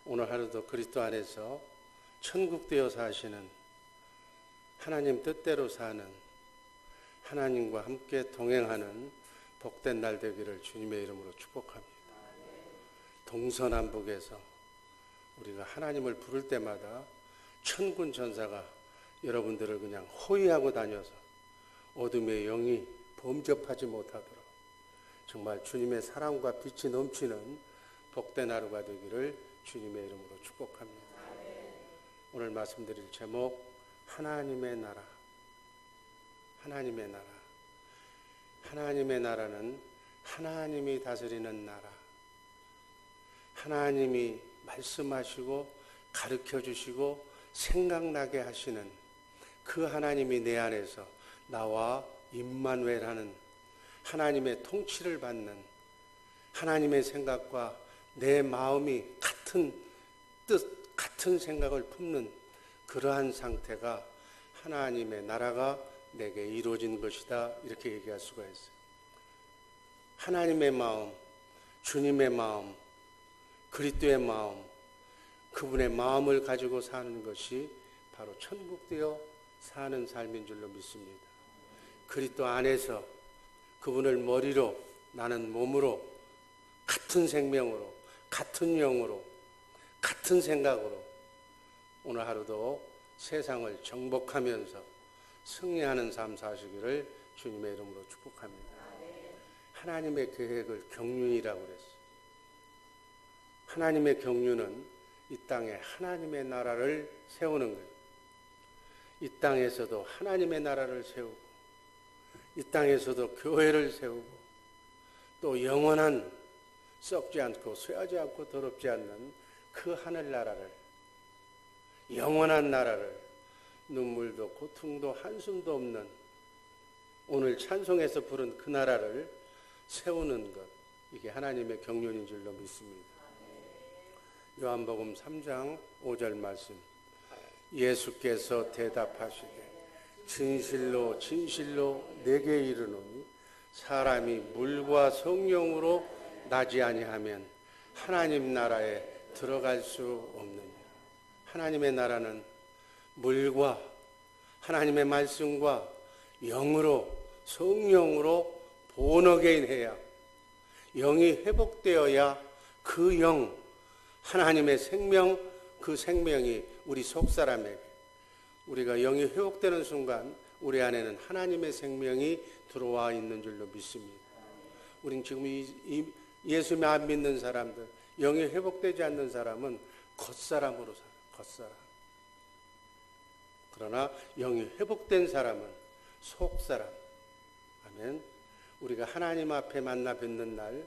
오늘 하루도 그리스도 안에서 천국 되어 사시는 하나님 뜻대로 사는 하나님과 함께 동행하는 복된 날 되기를 주님의 이름으로 축복합니다. 동서남북에서 우리가 하나님을 부를 때마다 천군 천사가 여러분들을 그냥 호위하고 다녀서 어둠의 영이 범접하지 못하도록 정말 주님의 사랑과 빛이 넘치는 복된 하루가 되기를 주님의 이름으로 축복합니다. 오늘 말씀드릴 제목, 하나님의 나라. 하나님의 나라. 하나님의 나라는 하나님이 다스리는 나라. 하나님이 말씀하시고 가르쳐 주시고 생각나게 하시는 그 하나님이 내 안에서 나와 임마누엘하는 하나님의 통치를 받는 하나님의 생각과 내 마음이 같은 뜻, 같은 생각을 품는 그러한 상태가 하나님의 나라가 내게 이루어진 것이다, 이렇게 얘기할 수가 있어요. 하나님의 마음, 주님의 마음, 그리스도의 마음, 그분의 마음을 가지고 사는 것이 바로 천국되어 사는 삶인 줄로 믿습니다. 그리스도 안에서 그분을 머리로, 나는 몸으로, 같은 생명으로, 같은 영으로, 같은 생각으로 오늘 하루도 세상을 정복하면서 승리하는 삶 사시기를 주님의 이름으로 축복합니다. 하나님의 계획을 경륜이라고 그랬어요. 하나님의 경륜은 이 땅에 하나님의 나라를 세우는 거예요. 이 땅에서도 하나님의 나라를 세우고, 이 땅에서도 교회를 세우고, 또 영원한 썩지 않고 쇠하지 않고 더럽지 않는 그 하늘나라를, 영원한 나라를, 눈물도 고통도 한숨도 없는 오늘 찬송에서 부른 그 나라를 세우는 것, 이게 하나님의 경륜인 줄로 믿습니다. 요한복음 3장 5절 말씀, 예수께서 대답하시되 진실로 진실로 내게 이르노니 사람이 물과 성령으로 나지 아니하면 하나님 나라에 들어갈 수 없느니라. 하나님의 나라는 물과 하나님의 말씀과 영으로, 성령으로 본어게인 해야, 영이 회복되어야 그 영, 하나님의 생명, 그 생명이 우리 속사람에게, 우리가 영이 회복되는 순간 우리 안에는 하나님의 생명이 들어와 있는 줄로 믿습니다. 우린 지금 예수 안 믿는 사람들, 영이 회복되지 않는 사람은 겉사람으로 살아요. 겉사람. 그러나 영이 회복된 사람은 속사람. 아멘. 우리가 하나님 앞에 만나 뵙는 날,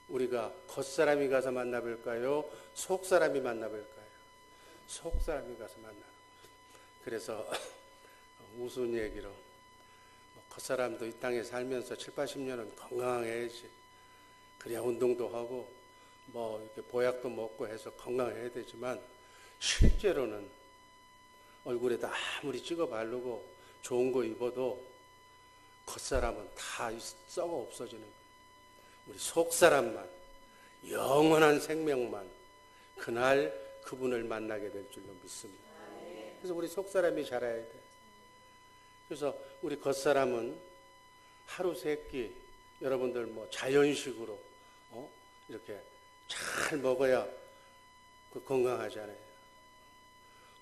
우리가 겉사람이 가서 만나 뵐까요? 속사람이 만나 뵐까요? 속사람이 가서 만나는 거예요. 그래서 우스운 얘기로 겉사람도 이 땅에 살면서 7, 80년은 건강해야지. 그래야 운동도 하고 뭐 이렇게 보약도 먹고 해서 건강해야 되지만, 실제로는 얼굴에다 아무리 찍어 바르고 좋은 거 입어도 겉사람은 다 썩어 없어지는 거예요. 우리 속사람만, 영원한 생명만 그날 그분을 만나게 될 줄로 믿습니다. 그래서 우리 속사람이 자라야 돼. 그래서 우리 겉사람은 하루 세 끼, 여러분들 뭐 자연식으로 이렇게 잘 먹어야 건강하잖아요.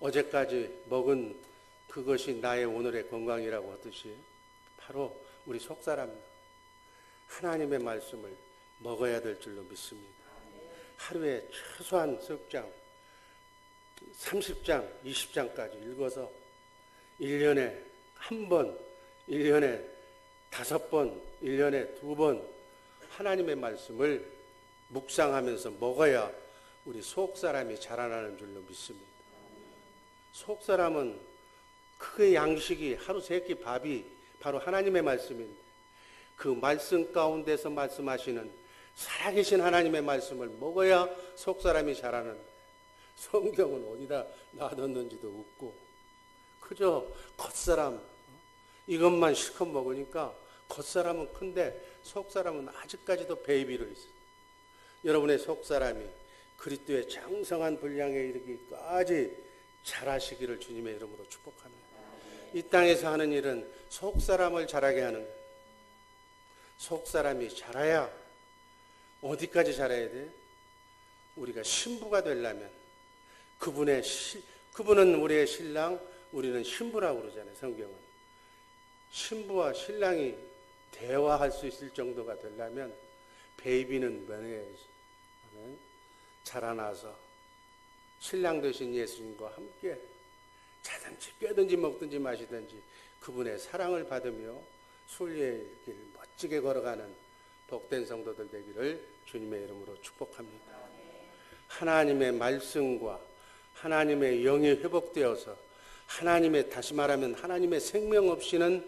어제까지 먹은 그것이 나의 오늘의 건강이라고 하듯이 바로 우리 속사람, 하나님의 말씀을 먹어야 될 줄로 믿습니다. 하루에 최소한 석 장, 30장, 20장까지 읽어서 1년에 한 번, 1년에 5번, 1년에 2번 하나님의 말씀을 묵상하면서 먹어야 우리 속사람이 자라나는 줄로 믿습니다. 속사람은 그 양식이, 하루 세 끼 밥이 바로 하나님의 말씀인데, 그 말씀 가운데서 말씀하시는 살아계신 하나님의 말씀을 먹어야 속사람이 자라는, 성경은 어디다 놔뒀는지도 없고 그저 겉사람 이것만 실컷 먹으니까 겉사람은 큰데 속사람은 아직까지도 베이비로 있어요. 여러분의 속사람이 그리스도의 장성한 분량에 이르기까지 잘하시기를 주님의 이름으로 축복합니다. 이 땅에서 하는 일은 속사람을 잘하게 하는 거예요. 속사람이 잘해야 어디까지 잘해야 돼? 우리가 신부가 되려면 그분은 우리의 신랑, 우리는 신부라고 그러잖아요. 성경은. 신부와 신랑이 대화할 수 있을 정도가 되려면 베이비는 면해야지. 자라나서 신랑 되신 예수님과 함께 자든지 꿰든지 먹든지 마시든지 그분의 사랑을 받으며 순리의 길 멋지게 걸어가는 복된 성도들 되기를 주님의 이름으로 축복합니다. 하나님의 말씀과 하나님의 영이 회복되어서 하나님의, 다시 말하면 하나님의 생명 없이는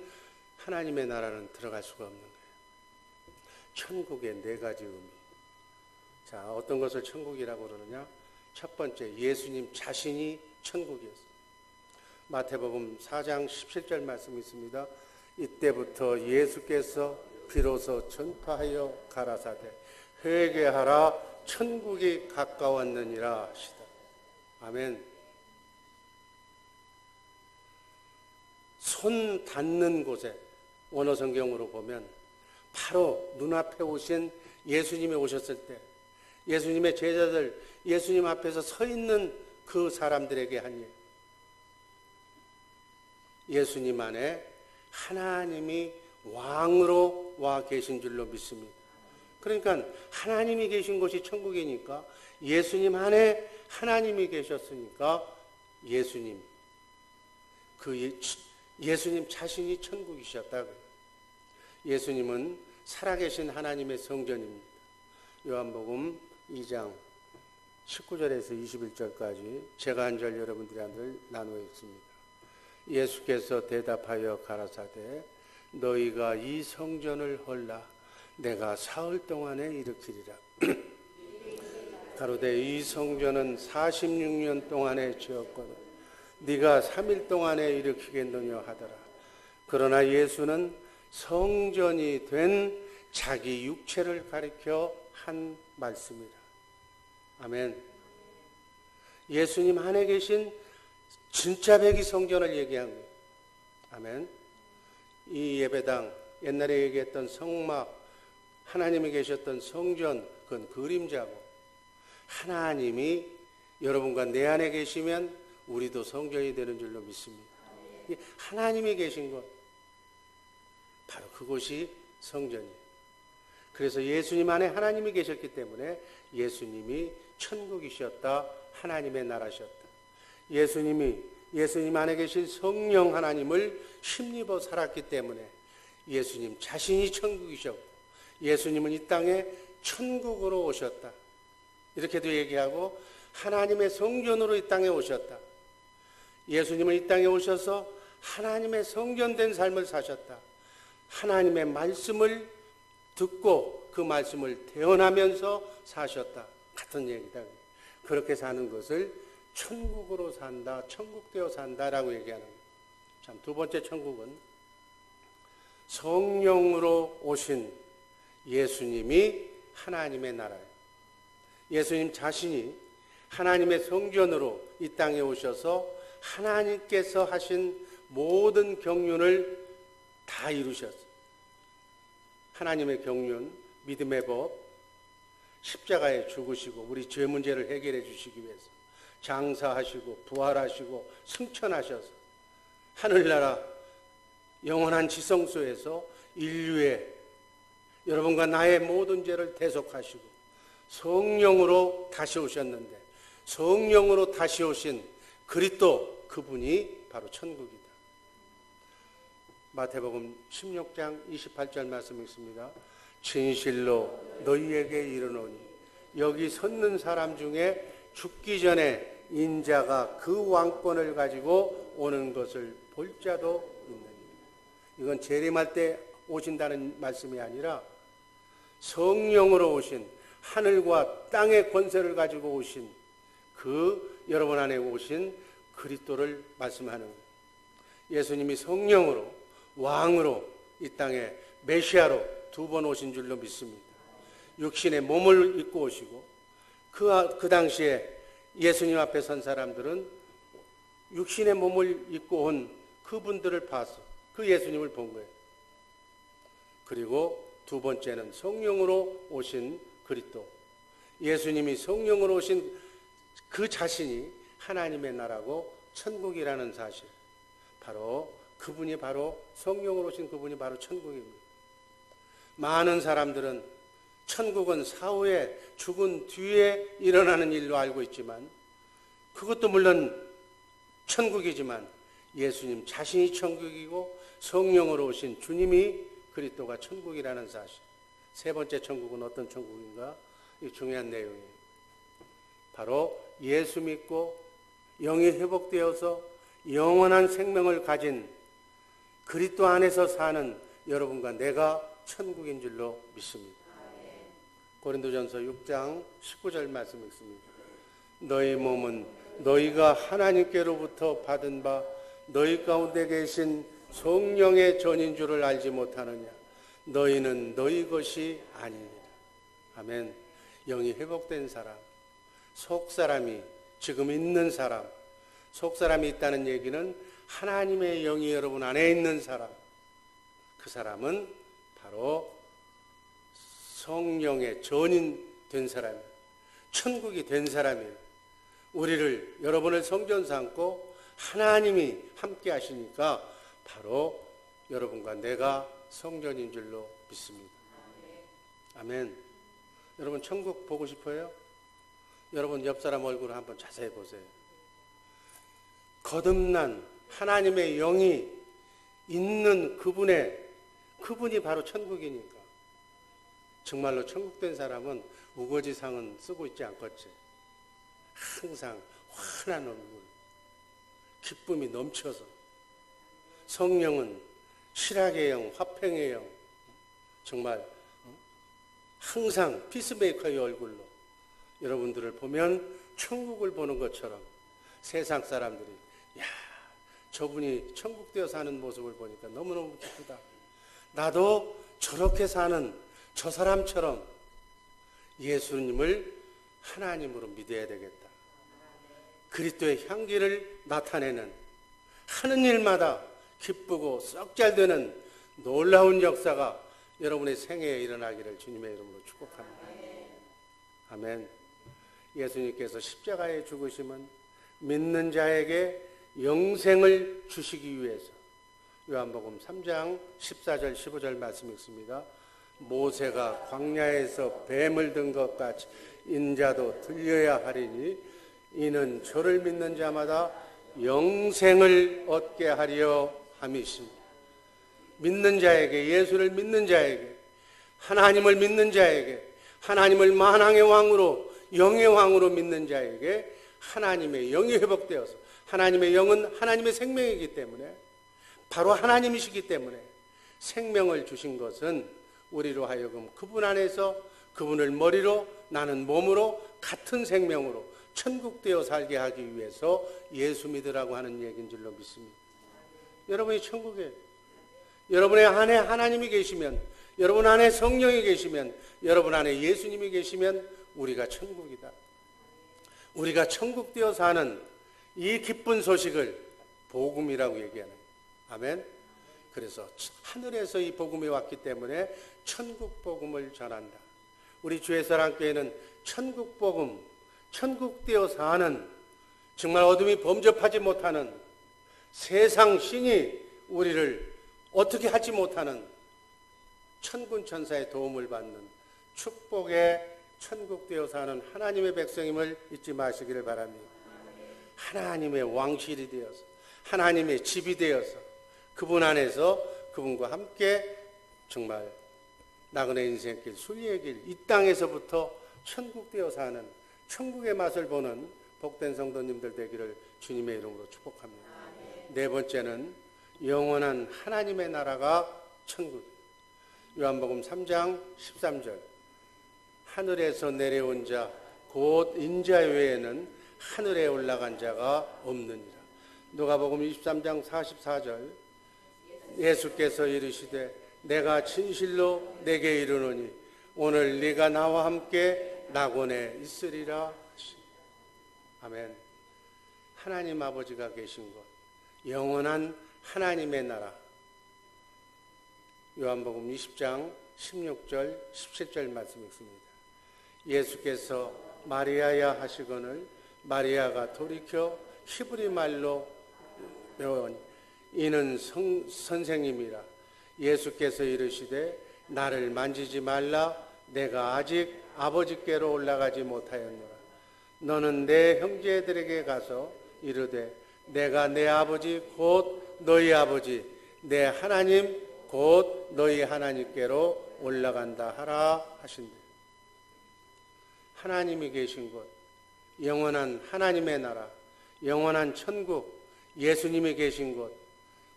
하나님의 나라는 들어갈 수가 없는 거예요. 천국의 4가지 의미. 자, 어떤 것을 천국이라고 그러느냐? 첫 번째, 예수님 자신이 천국이었어요. 마태복음 4장 17절 말씀이 있습니다. 이때부터 예수께서 비로소 전파하여 가라사대 회개하라 천국이 가까웠느니라 하시다. 아멘. 손 닿는 곳에 원어 성경으로 보면 바로 눈앞에 오신 예수님이 오셨을 때 예수님의 제자들 예수님 앞에서 서 있는 그 사람들에게 한 일. 예수님 안에 하나님이 왕으로 와 계신 줄로 믿습니다. 그러니까 하나님이 계신 곳이 천국이니까 예수님 안에 하나님이 계셨으니까 예수님 자신이 천국이셨다. 예수님은 살아계신 하나님의 성전입니다. 요한복음 2장 19절에서 21절까지 제가 한 절 여러분들이 한 절 나누어 있습니다. 예수께서 대답하여 가라사대 너희가 이 성전을 헐라 내가 사흘 동안에 일으키리라. 가로되 이 성전은 46년 동안에 지었거든 네가 3일 동안에 일으키겠느냐 하더라. 그러나 예수는 성전이 된 자기 육체를 가리켜 한 말씀이라. 아멘. 예수님 안에 계신 진짜 백이 성전을 얘기한 거예요. 아멘. 이 예배당, 옛날에 얘기했던 성막, 하나님이 계셨던 성전, 그건 그림자고 하나님이 여러분과 내 안에 계시면 우리도 성전이 되는 줄로 믿습니다. 하나님이 계신 곳, 바로 그곳이 성전이에요. 그래서 예수님 안에 하나님이 계셨기 때문에 예수님이 천국이셨다, 하나님의 나라셨다. 예수님 안에 계신 성령 하나님을 힘입어 살았기 때문에 예수님 자신이 천국이셨고 예수님은 이 땅에 천국으로 오셨다. 이렇게도 얘기하고 하나님의 성전으로 이 땅에 오셨다. 예수님은 이 땅에 오셔서 하나님의 성전된 삶을 사셨다. 하나님의 말씀을 듣고 그 말씀을 대언하면서 사셨다. 같은 얘기다. 그렇게 사는 것을 천국으로 산다, 천국되어 산다라고 얘기하는 거예요. 참, 두 번째 천국은 성령으로 오신 예수님이 하나님의 나라예요. 예수님 자신이 하나님의 성전으로 이 땅에 오셔서 하나님께서 하신 모든 경륜을 다 이루셨어요. 하나님의 경륜, 믿음의 법, 십자가에 죽으시고 우리 죄 문제를 해결해 주시기 위해서 장사하시고 부활하시고 승천하셔서 하늘나라 영원한 지성소에서 인류의 여러분과 나의 모든 죄를 대속하시고 성령으로 다시 오셨는데 성령으로 다시 오신 그리스도 그분이 바로 천국이다. 마태복음 16장 28절 말씀이 있습니다. 진실로 너희에게 이르노니 여기 섰는 사람 중에 죽기 전에 인자가 그 왕권을 가지고 오는 것을 볼 자도 있느니라. 이건 재림할 때 오신다는 말씀이 아니라 성령으로 오신 하늘과 땅의 권세를 가지고 오신 그 여러분 안에 오신 그리스도를 말씀하는 거예요. 예수님이 성령으로 왕으로 이 땅에 메시아로 2번 오신 줄로 믿습니다. 육신의 몸을 입고 오시고 그 당시에 예수님 앞에 선 사람들은 육신의 몸을 입고 온 그분들을 봐서 그 예수님을 본 거예요. 그리고 두 번째는 성령으로 오신 그리스도. 예수님이 성령으로 오신 그 자신이 하나님의 나라고 천국이라는 사실. 바로 그분이 바로 성령으로 오신 그분이 바로 천국입니다. 많은 사람들은 천국은 사후에 죽은 뒤에 일어나는 일로 알고 있지만 그것도 물론 천국이지만 예수님 자신이 천국이고 성령으로 오신 주님이 그리스도가 천국이라는 사실. 세 번째 천국은 어떤 천국인가? 이 중요한 내용이에요. 바로 예수 믿고 영이 회복되어서 영원한 생명을 가진 그리스도 안에서 사는 여러분과 내가 천국인 줄로 믿습니다. 고린도전서 6장 19절 말씀 읽습니다. 너희 몸은 너희가 하나님께로부터 받은 바 너희 가운데 계신 성령의 전인 줄을 알지 못하느냐. 너희는 너희 것이 아니니라. 아멘. 영이 회복된 사람, 속사람이 지금 있는 사람, 속사람이 있다는 얘기는 하나님의 영이 여러분 안에 있는 사람, 그 사람은 바로 성령의 전인 된 사람이에요. 천국이 된 사람이에요. 우리를, 여러분을 성전 삼고 하나님이 함께 하시니까 바로 여러분과 내가 성전인 줄로 믿습니다. 아멘. 여러분 천국 보고 싶어요? 여러분 옆 사람 얼굴을 한번 자세히 보세요. 거듭난 하나님의 영이 있는 그분이 바로 천국이니까. 정말로 천국된 사람은 우거지상은 쓰고 있지 않겠지. 항상 환한 얼굴, 기쁨이 넘쳐서. 성령은 실학의 영, 화평의 영, 정말 항상 피스메이커의 얼굴로 여러분들을 보면 천국을 보는 것처럼 세상 사람들이 야, 저분이 천국 되어 사는 모습을 보니까 너무너무 기쁘다. 나도 저렇게 사는 저 사람처럼 예수님을 하나님으로 믿어야 되겠다. 그리스도의 향기를 나타내는 하는 일마다 기쁘고 썩 잘 되는 놀라운 역사가 여러분의 생애에 일어나기를 주님의 이름으로 축복합니다. 아멘. 예수님께서 십자가에 죽으심은 믿는 자에게 영생을 주시기 위해서. 요한복음 3장 14절 15절 말씀 읽습니다. 모세가 광야에서 뱀을 든 것 같이 인자도 들려야 하리니 이는 저를 믿는 자마다 영생을 얻게 하려 함이십니다. 믿는 자에게, 예수를 믿는 자에게, 하나님을 믿는 자에게, 하나님을 만왕의 왕으로, 영의 왕으로 믿는 자에게 하나님의 영이 회복되어서, 하나님의 영은 하나님의 생명이기 때문에, 바로 하나님이시기 때문에 생명을 주신 것은 우리로 하여금 그분 안에서 그분을 머리로, 나는 몸으로 같은 생명으로 천국되어 살게 하기 위해서 예수 믿으라고 하는 얘기인 줄로 믿습니다. 여러분이 천국에, 여러분의 안에 하나님이 계시면, 여러분 안에 성령이 계시면, 여러분 안에 예수님이 계시면 우리가 천국이다. 우리가 천국되어 사는 이 기쁜 소식을 복음이라고 얘기하는 거예요. 아멘. 그래서 하늘에서 이 복음이 왔기 때문에 천국 복음을 전한다. 우리 주의사랑교회는 천국 복음, 천국되어 사는, 정말 어둠이 범접하지 못하는 세상 신이 우리를 어떻게 하지 못하는 천군 천사의 도움을 받는 축복의 천국되어 사는 하나님의 백성임을 잊지 마시기를 바랍니다. 하나님의 왕실이 되어서, 하나님의 집이 되어서 그분 안에서 그분과 함께 정말 나그네 인생길, 순리의 길, 이 땅에서부터 천국되어 사는 천국의 맛을 보는 복된 성도님들 되기를 주님의 이름으로 축복합니다. 네 번째는 영원한 하나님의 나라가 천국. 요한복음 3장 13절. 하늘에서 내려온 자 곧 인자 외에는 하늘에 올라간 자가 없느니라. 누가복음 23장 44절. 예수께서 이르시되 내가 진실로 내게 이르노니 오늘 네가 나와 함께 낙원에 있으리라. 아멘. 하나님 아버지가 계신 곳, 영원한 하나님의 나라. 요한복음 20장 16절 17절 말씀 읽습니다. 예수께서 마리아야 하시거늘 마리아가 돌이켜 히브리 말로 배운 이는 선생님이라. 예수께서 이르시되 나를 만지지 말라. 내가 아직 아버지께로 올라가지 못하였노라. 너는 내 형제들에게 가서 이르되 내가 내 아버지 곧 너희 아버지 내 하나님 곧 너희 하나님께로 올라간다 하라 하신대. 하나님이 계신 곳, 영원한 하나님의 나라, 영원한 천국, 예수님이 계신 곳,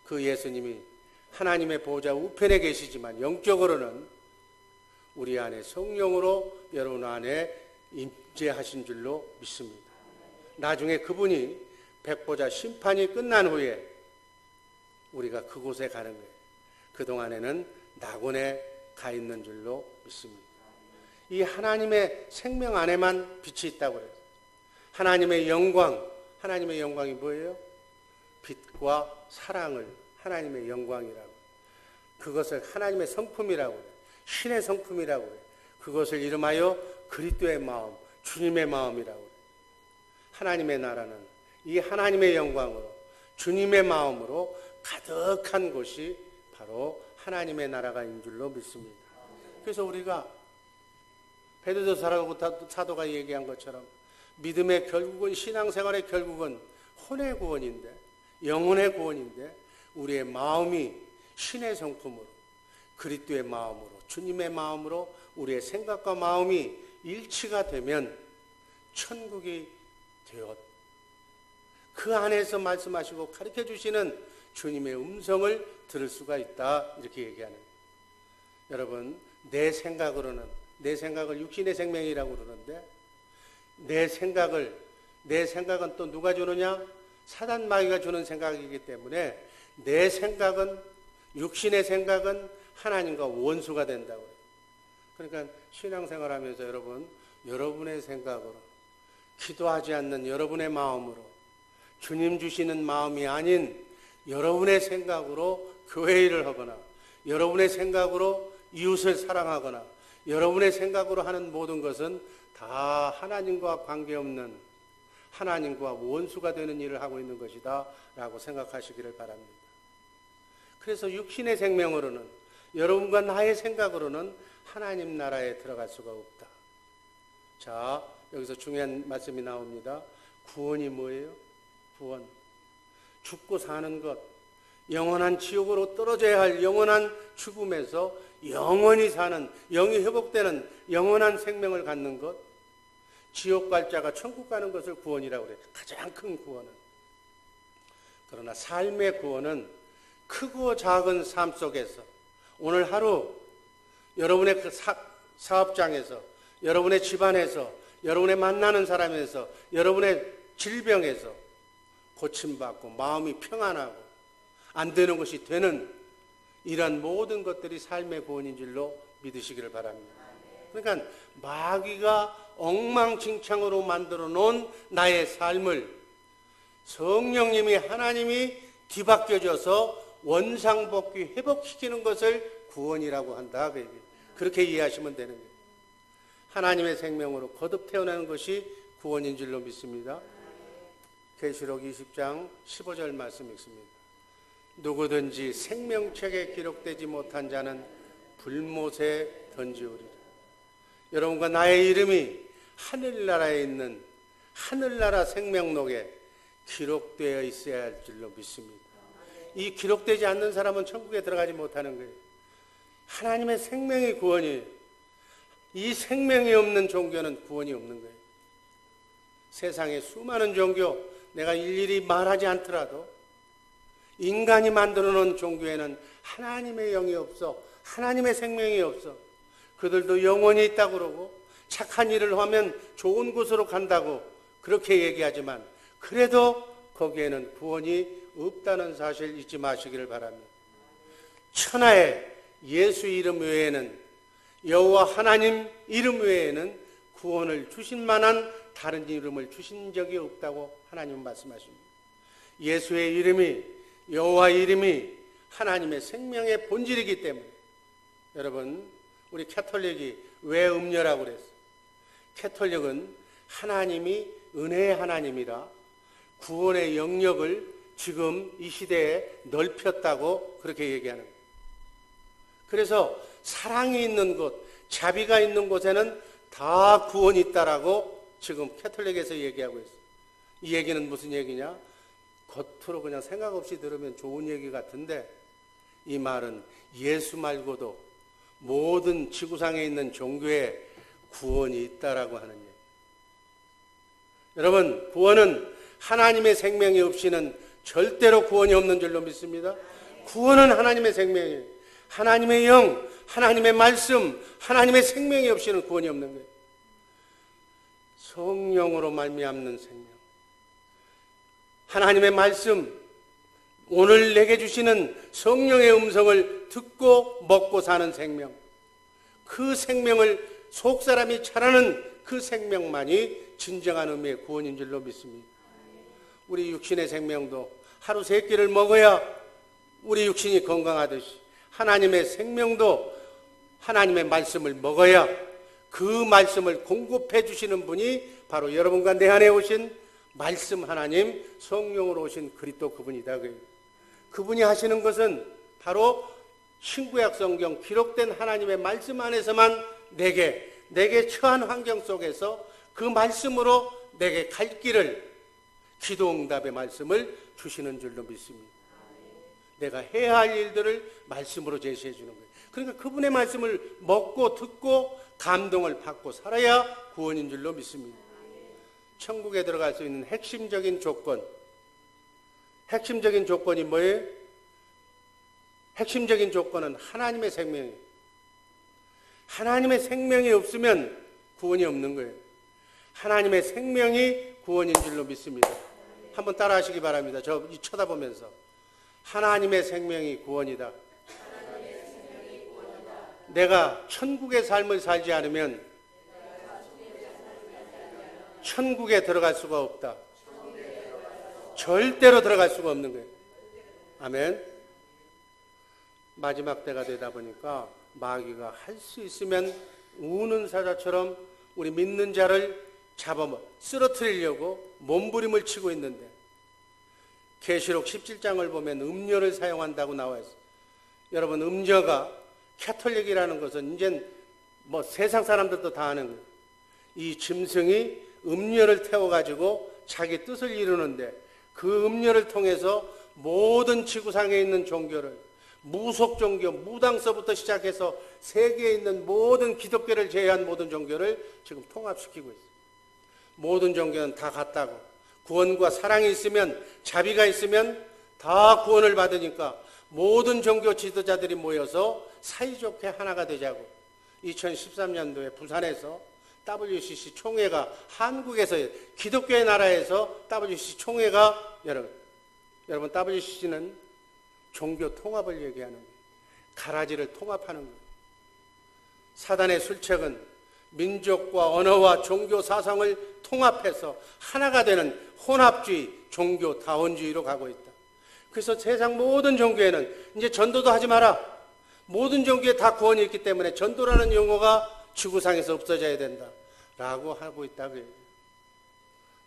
그 예수님이 하나님의 보좌 우편에 계시지만 영적으로는 우리 안에 성령으로 여러분 안에 임재하신 줄로 믿습니다. 나중에 그분이 백보자 심판이 끝난 후에 우리가 그곳에 가는 거예요. 그동안에는 낙원에 가 있는 줄로 믿습니다. 이 하나님의 생명 안에만 빛이 있다고 그래요. 하나님의 영광, 하나님의 영광이 뭐예요? 빛과 사랑을 하나님의 영광이라고, 그것을 하나님의 성품이라고 그래요. 신의 성품이라고 그래요. 그것을 이름하여 그리스도의 마음, 주님의 마음이라고 그래요. 하나님의 나라는 이 하나님의 영광으로 주님의 마음으로 가득한 곳이 바로 하나님의 나라가인 줄로 믿습니다. 그래서 우리가 베드로 사도가 얘기한 것처럼 믿음의 결국은, 신앙생활의 결국은 혼의 구원인데, 영혼의 구원인데, 우리의 마음이 신의 성품으로 그리스도의 마음으로 주님의 마음으로 우리의 생각과 마음이 일치가 되면 천국이 되었, 그 안에서 말씀하시고 가르쳐 주시는 주님의 음성을 들을 수가 있다, 이렇게 얘기하는 거예요. 여러분, 내 생각을 육신의 생명이라고 그러는데, 내 생각은 또 누가 주느냐? 사단 마귀가 주는 생각이기 때문에 내 생각은, 육신의 생각은 하나님과 원수가 된다고 해요. 그러니까 신앙생활 하면서 여러분의 생각으로, 기도하지 않는 여러분의 마음으로, 주님 주시는 마음이 아닌 여러분의 생각으로 교회 일을 하거나, 여러분의 생각으로 이웃을 사랑하거나, 여러분의 생각으로 하는 모든 것은 다 하나님과 관계없는, 하나님과 원수가 되는 일을 하고 있는 것이다 라고 생각하시기를 바랍니다. 그래서 육신의 생명으로는, 여러분과 나의 생각으로는 하나님 나라에 들어갈 수가 없다. 자, 여기서 중요한 말씀이 나옵니다. 구원이 뭐예요? 구원. 죽고 사는 것, 영원한 지옥으로 떨어져야 할 영원한 죽음에서 영원히 사는, 영이 회복되는 영원한 생명을 갖는 것, 지옥 갈 자가 천국 가는 것을 구원이라고 그래요. 가장 큰 구원은. 그러나 삶의 구원은 크고 작은 삶 속에서, 오늘 하루 여러분의 그 사업장에서, 여러분의 집안에서, 여러분의 만나는 사람에서, 여러분의 질병에서 고침받고 마음이 평안하고 안 되는 것이 되는 이런 모든 것들이 삶의 구원인 줄로 믿으시기를 바랍니다. 그러니까 마귀가 엉망진창으로 만들어 놓은 나의 삶을 성령님이, 하나님이 뒤바뀌어져서 원상복귀 회복시키는 것을 구원이라고 한다. 그렇게 이해하시면 되는 거예요. 하나님의 생명으로 거듭 태어나는 것이 구원인 줄로 믿습니다. 계시록 20장 15절 말씀 읽습니다. 누구든지 생명책에 기록되지 못한 자는 불못에 던지우리라. 여러분과 나의 이름이 하늘나라에 있는 하늘나라 생명록에 기록되어 있어야 할 줄로 믿습니다. 이 기록되지 않는 사람은 천국에 들어가지 못하는 거예요. 하나님의 생명이 구원이에요. 이 생명이 없는 종교는 구원이 없는 거예요. 세상에 수많은 종교, 내가 일일이 말하지 않더라도 인간이 만들어 놓은 종교에는 하나님의 영이 없어, 하나님의 생명이 없어. 그들도 영혼이 있다고 그러고 착한 일을 하면 좋은 곳으로 간다고 그렇게 얘기하지만, 그래도 거기에는 구원이 없다는 사실 잊지 마시기를 바랍니다. 천하에 예수 이름 외에는, 여호와 하나님 이름 외에는 구원을 주신 만한 다른 이름을 주신 적이 없다고 하나님은 말씀하십니다. 예수의 이름이, 여호와의 이름이 하나님의 생명의 본질이기 때문에, 여러분, 우리 캐톨릭이 왜 음녀라고 그랬어요? 캐톨릭은 하나님이 은혜의 하나님이라 구원의 영역을 지금 이 시대에 넓혔다고 그렇게 얘기하는 거예요. 그래서 사랑이 있는 곳, 자비가 있는 곳에는 다 구원이 있다라고 지금 캐톨릭에서 얘기하고 있어요. 이 얘기는 무슨 얘기냐? 겉으로 그냥 생각 없이 들으면 좋은 얘기 같은데, 이 말은 예수 말고도 모든 지구상에 있는 종교에 구원이 있다라고 하는 얘기. 여러분, 구원은 하나님의 생명이 없이는 절대로 구원이 없는 줄로 믿습니다. 구원은 하나님의 생명이에요. 하나님의 영, 하나님의 말씀, 하나님의 생명이 없이는 구원이 없는 거예요. 성령으로 말미암는 생명, 하나님의 말씀, 오늘 내게 주시는 성령의 음성을 듣고 먹고 사는 생명, 그 생명을 속사람이 잘하는 그 생명만이 진정한 의미의 구원인 줄로 믿습니다. 우리 육신의 생명도 하루 3끼를 먹어야 우리 육신이 건강하듯이 하나님의 생명도 하나님의 말씀을 먹어야 그 말씀을 공급해 주시는 분이 바로 여러분과 내 안에 오신 말씀 하나님, 성령으로 오신 그리스도 그분이다. 그분이 하시는 것은 바로 신구약 성경 기록된 하나님의 말씀 안에서만 내게 처한 환경 속에서 그 말씀으로 내게 갈 길을, 기도 응답의 말씀을 주시는 줄로 믿습니다. 내가 해야 할 일들을 말씀으로 제시해 주는 거예요. 그러니까 그분의 말씀을 먹고 듣고 감동을 받고 살아야 구원인 줄로 믿습니다. 천국에 들어갈 수 있는 핵심적인 조건이 뭐예요? 핵심적인 조건은 하나님의 생명이에요. 하나님의 생명이 없으면 구원이 없는 거예요. 하나님의 생명이 구원인 줄로 믿습니다. 한번 따라 하시기 바랍니다. 저 쳐다보면서. 하나님의 생명이 구원이다. 내가 천국의 삶을 살지 않으면 천국에 들어갈 수가 없다. 절대로 들어갈 수가 없는 거예요. 아멘. 마지막 때가 되다 보니까 마귀가 할 수 있으면 우는 사자처럼 우리 믿는 자를 잡아 쓰러뜨리려고 몸부림을 치고 있는데, 계시록 17장을 보면 음료를 사용한다고 나와 있어요. 여러분, 음료가 캐톨릭이라는 것은 이제 뭐 세상 사람들도 다 아는 거예요. 이 짐승이 음료를 태워가지고 자기 뜻을 이루는데, 그 음료를 통해서 모든 지구상에 있는 종교를, 무속 종교, 무당서부터 시작해서 세계에 있는 모든 기독교를 제외한 모든 종교를 지금 통합시키고 있어요. 모든 종교는 다 같다고, 구원과 사랑이 있으면, 자비가 있으면 다 구원을 받으니까 모든 종교 지도자들이 모여서 사이좋게 하나가 되자고 2013년도에 부산에서 WCC 총회가, 한국에서 기독교의 나라에서 WCC 총회가, 여러분 WCC는 종교 통합을 얘기하는 거예요. 가라지를 통합하는 거예요. 사단의 술책은 민족과 언어와 종교 사상을 통합해서 하나가 되는 혼합주의, 종교 다원주의로 가고 있다. 그래서 세상 모든 종교에는 이제 전도도 하지 마라. 모든 종교에 다 구원이 있기 때문에 전도라는 용어가 지구상에서 없어져야 된다 라고 하고 있다고요.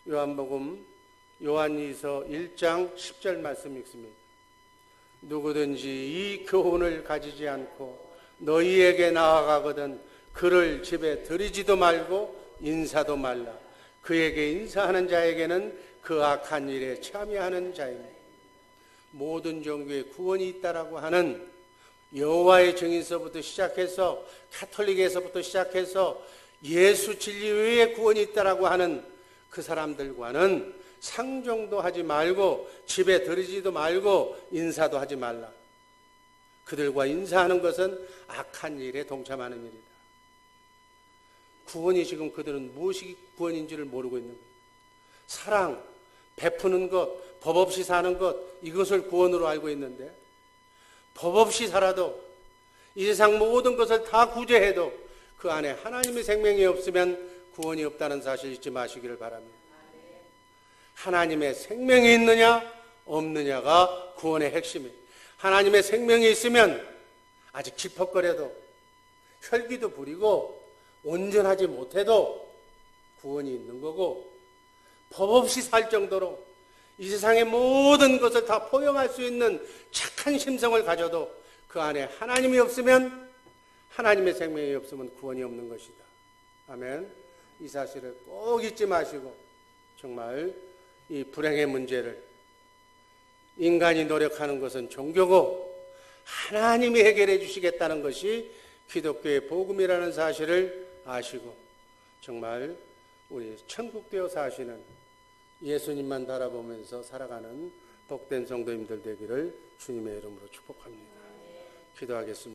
요한복음 요한이서 1장 10절 말씀 읽습니다. 누구든지 이 교훈을 가지지 않고 너희에게 나아가거든 그를 집에 들이지도 말고 인사도 말라. 그에게 인사하는 자에게는 그 악한 일에 참여하는 자입니다. 모든 종교에 구원이 있다라고 하는 여호와의 증인서부터 시작해서 가톨릭에서부터 시작해서 예수 진리 외에 구원이 있다라고 하는 그 사람들과는 상종도 하지 말고 집에 들이지도 말고 인사도 하지 말라. 그들과 인사하는 것은 악한 일에 동참하는 일이다. 구원이 지금 그들은 무엇이 구원인지를 모르고 있는 거예요. 사랑, 베푸는 것, 법 없이 사는 것, 이것을 구원으로 알고 있는데, 법 없이 살아도 이 세상 모든 것을 다 구제해도 그 안에 하나님의 생명이 없으면 구원이 없다는 사실 잊지 마시기를 바랍니다. 하나님의 생명이 있느냐 없느냐가 구원의 핵심이에요. 하나님의 생명이 있으면 아직 찌퍽거려도 혈기도 부리고 온전하지 못해도 구원이 있는 거고, 법 없이 살 정도로 이 세상의 모든 것을 다 포용할 수 있는 착한 심성을 가져도 그 안에 하나님이 없으면, 하나님의 생명이 없으면 구원이 없는 것이다. 아멘. 이 사실을 꼭 잊지 마시고 정말 이 불행의 문제를, 인간이 노력하는 것은 종교고 하나님이 해결해 주시겠다는 것이 기독교의 복음이라는 사실을 아시고 정말 우리 천국 되어 사시는 예수님만 바라보면서 살아가는 복된 성도님들 되기를 주님의 이름으로 축복합니다. 기도하겠습니다.